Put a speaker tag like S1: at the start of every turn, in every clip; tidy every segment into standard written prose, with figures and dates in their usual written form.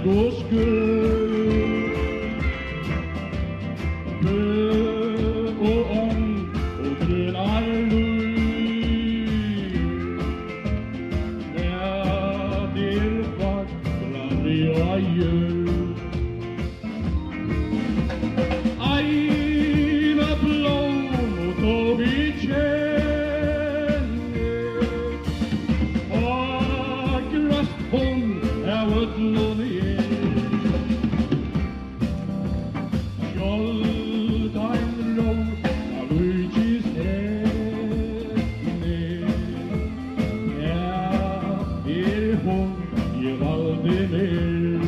S1: gå skuld. Bø og ånd og grønnar lund, när det vackrar jag gör. Aina blom och tog i känner, vackrast hon är ödlån igen. Skjoldain rår av Luigis henne, ja, hon i Valdemar.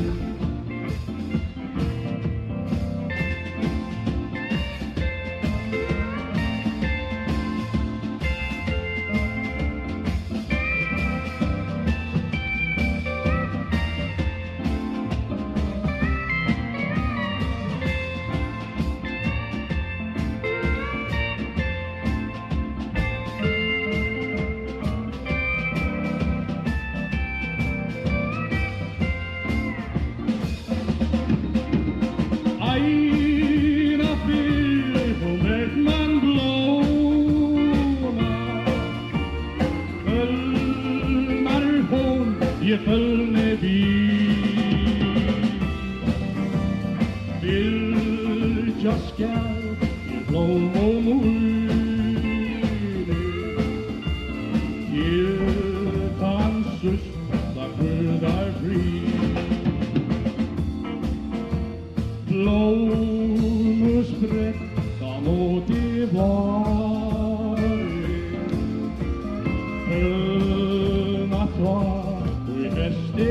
S1: Aina fyr hon lät man blåna, fölnar hon i följne bil. Vilka skall i blom och mune, Giltans systa skördar fri. Blommusbrett da mot i vare, höna kvar och i bäste